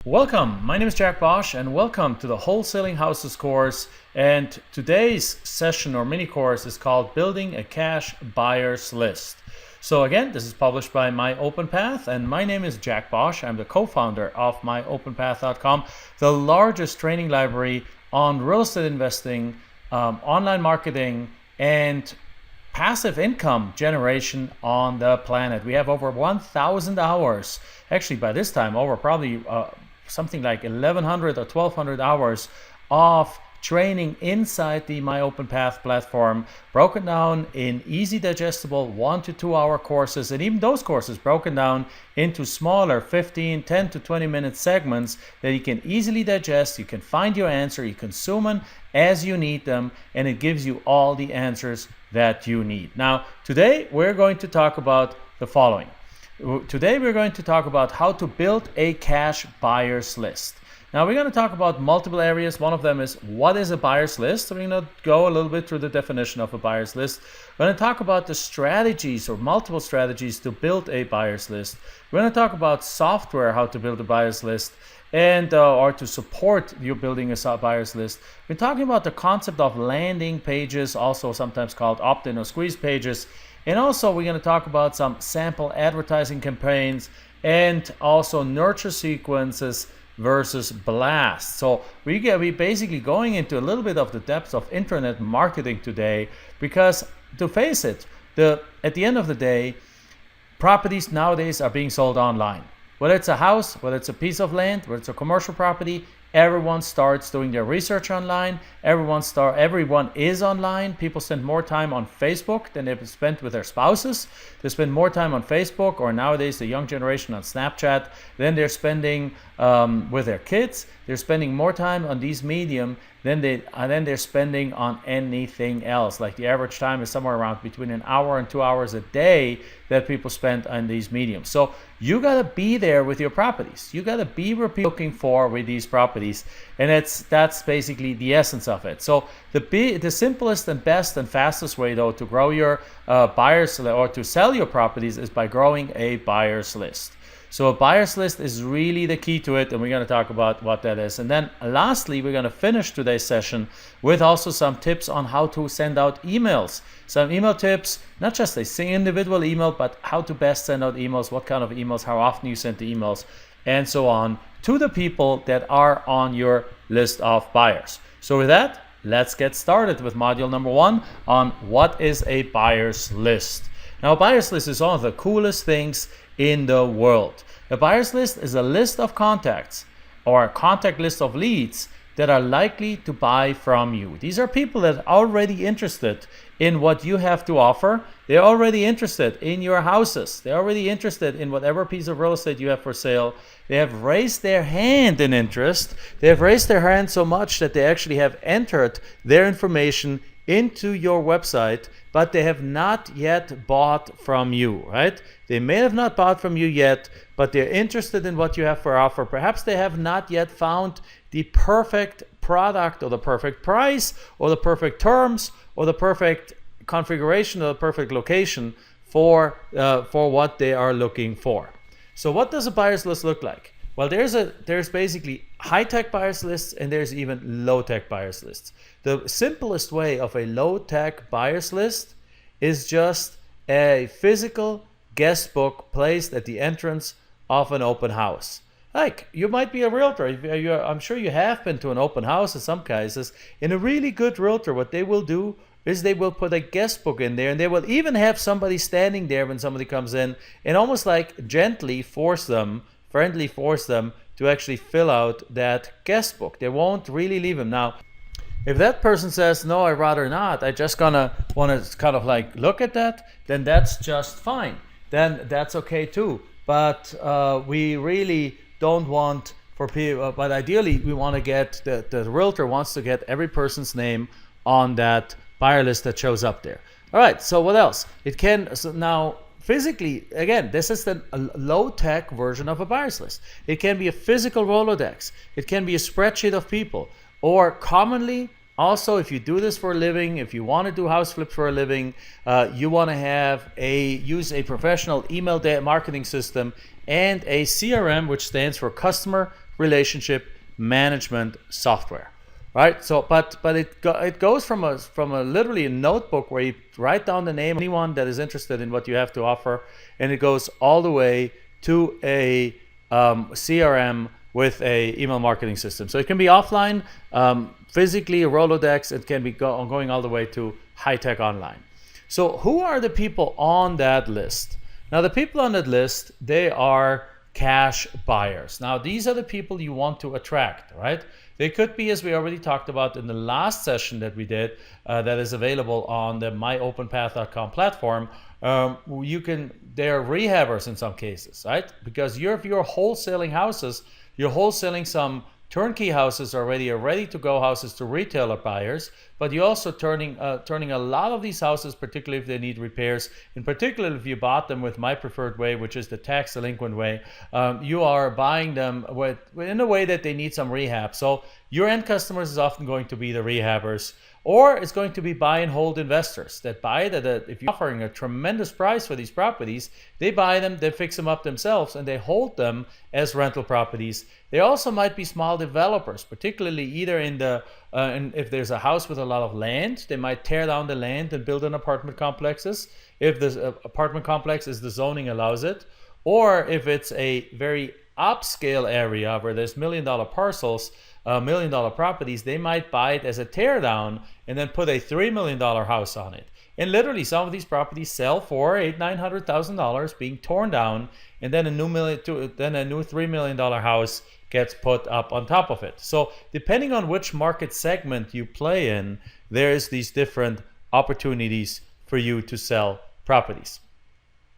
Welcome, my name is Jack Bosch and welcome to the Wholesaling Houses course. And today's session or mini course is called Building a Cash Buyers List. So again, this is published by MyOpenPath and my name is Jack Bosch. I'm the co-founder of MyOpenPath.com, the largest training library on real estate investing, online marketing, and passive income generation on the planet. We have over 1,000 hours, actually by this time over probably something like 1,100 or 1,200 hours of training inside the MyOpenPath platform, broken down in easy digestible 1 to 2 hour courses, and even those courses broken down into smaller 15, 10 to 20 minute segments that you can easily digest. You can find your answer, you consume them as you need them, and it gives you all the answers that you need. Now, today we're going to talk about the following. Today we're going to talk about how to build a cash buyers list. Now we're going to talk about multiple areas. One of them is what is a buyers list. So we're going to go a little bit through the definition of a buyers list. We're going to talk about the strategies or multiple strategies to build a buyers list. We're going to talk about software, how to build a buyers list, and or to support you building a buyers list. We're talking about the concept of landing pages, also sometimes called opt-in or squeeze pages. And also we're going to talk about some sample advertising campaigns and also nurture sequences versus blast. So we basically going into a little bit of the depths of internet marketing today, because to face it, at the end of the day, properties nowadays are being sold online. Whether it's a house, whether it's a piece of land, whether it's a commercial property, everyone starts doing their research online. Everyone is online. People spend more time on Facebook than they've spent with their spouses. They spend more time on Facebook, or nowadays the young generation on Snapchat, than they're spending with their kids. They're spending more time on these medium than they're spending on anything else. Like the average time is somewhere around between an hour and 2 hours a day that people spend on these mediums. So you gotta be there with your properties. You gotta be where people are looking for with these properties, and that's basically the essence of it. So the simplest and best and fastest way though to grow your buyers or to sell your properties is by growing a buyers list. So a buyers list is really the key to it, and we're going to talk about what that is. And then lastly, we're going to finish today's session with also some tips on how to send out emails. Some email tips, not just a individual email, but how to best send out emails, what kind of emails, how often you send the emails, and so on, to the people that are on your list of buyers. So with that, let's get started with module number 1 on what is a buyers list. Now, a buyers list is one of the coolest things in the world. A buyers list is a list of contacts or a contact list of leads that are likely to buy from you. These are people that are already interested in what you have to offer. They're already interested in your houses. They're already interested in whatever piece of real estate you have for sale. They have raised their hand in interest. They have raised their hand so much that they actually have entered their information into your website, but they have not yet bought from you, right? They may have not bought from you yet, but they're interested in what you have for offer. Perhaps they have not yet found the perfect product or the perfect price or the perfect terms or the perfect configuration or the perfect location for what they are looking for. So what does a buyers list look like? Well, there's basically high-tech buyers lists and there's even low-tech buyers lists. The simplest way of a low-tech buyers list is just a physical guest book placed at the entrance of an open house. Like, you might be a realtor. I'm sure you have been to an open house in some cases. In a really good realtor, what they will do is they will put a guest book in there, and they will even have somebody standing there when somebody comes in and almost like friendly force them to actually fill out that guest book. They won't really leave them. Now, if that person says, no, I'd rather not, I just want to kind of like look at that, then that's just fine. Then that's okay too. But we really don't want for people, but ideally we want to get, the realtor wants to get every person's name on that buyer list that shows up there. All right, so what else? Now, physically, again, this is the low-tech version of a buyers list. It can be a physical Rolodex. It can be a spreadsheet of people. Or commonly, also, if you do this for a living, if you want to do house flips for a living, you want to use a professional email marketing system and a CRM, which stands for Customer relationship management software, right? So, but it goes from a literally a notebook where you write down the name of anyone that is interested in what you have to offer, and it goes all the way to a CRM with a email marketing system. So it can be offline, physically a Rolodex. It can be going all the way to high-tech online. So who are the people on that list? Now the people on that list, they are cash buyers. Now these are the people you want to attract, right? They could be, as we already talked about in the last session that we did, that is available on the myopenpath.com platform. They're rehabbers in some cases, right? Because if you're wholesaling houses, you're wholesaling some turnkey houses already, or ready-to-go houses to retailer buyers, but you're also turning a lot of these houses, particularly if they need repairs, in particular if you bought them with my preferred way, which is the tax delinquent way, you are buying them in a way that they need some rehab. So your end customers is often going to be the rehabbers, or it's going to be buy and hold investors that buy that. If you're offering a tremendous price for these properties, they buy them, they fix them up themselves, and they hold them as rental properties. They also might be small developers, particularly either if there's a house with a lot of land, they might tear down the land and build an apartment complexes, if the apartment complex is the zoning allows it, or if it's a very upscale area where there's $1 million parcels, $1 million properties, they might buy it as a tear down and then put a $3 million house on it. And literally some of these properties sell for $800,000-$900,000 being torn down, and then a new $3 million house gets put up on top of it. So depending on which market segment you play in, there's these different opportunities for you to sell properties,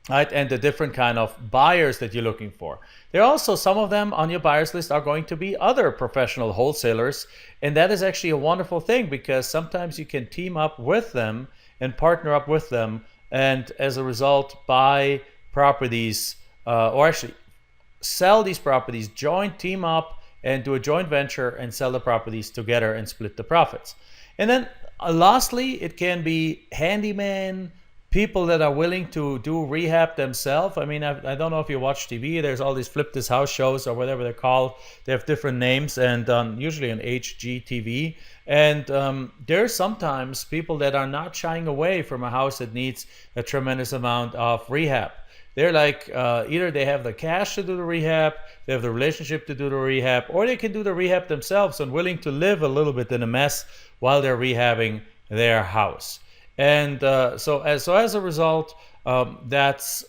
right? And the different kind of buyers that you're looking for. There are also some of them on your buyers list are going to be other professional wholesalers, and that is actually a wonderful thing, because sometimes you can team up with them and partner up with them, and as a result buy properties, or actually sell these properties, team up and do a joint venture and sell the properties together and split the profits. And then lastly, it can be handyman, people that are willing to do rehab themselves. I mean, I don't know if you watch TV, there's all these flip this house shows or whatever they're called. They have different names, and usually on HGTV. And there's sometimes people that are not shying away from a house that needs a tremendous amount of rehab. They're like, either they have the cash to do the rehab, they have the relationship to do the rehab, or they can do the rehab themselves and willing to live a little bit in a mess while they're rehabbing their house. And so as a result, that's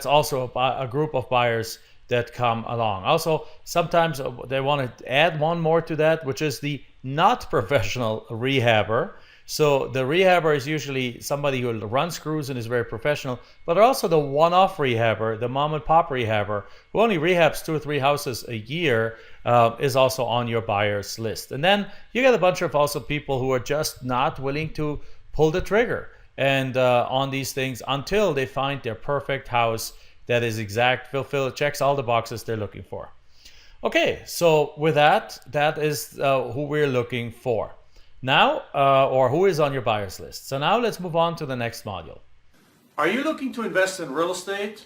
also a group of buyers that come along. Also, sometimes they want to add one more to that, which is the not professional rehabber. So the rehabber is usually somebody who runs screws and is very professional, but also the one-off rehabber, the mom and pop rehabber, who only rehabs 2 or 3 houses a year, is also on your buyers list. And then you get a bunch of also people who are just not willing to pull the trigger and on these things until they find their perfect house that is checks all the boxes they're looking for. Okay, so with that is who we're looking for. Now, or who is on your buyers list. So now let's move on to the next module. Are you looking to invest in real estate?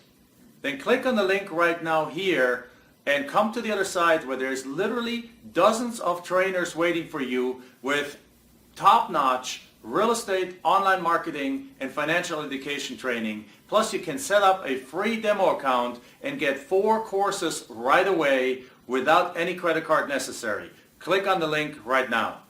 Then click on the link right now here and come to the other side where there's literally dozens of trainers waiting for you with top-notch real estate, online marketing, and financial education training. Plus you can set up a free demo account and get 4 courses right away without any credit card necessary. Click on the link right now.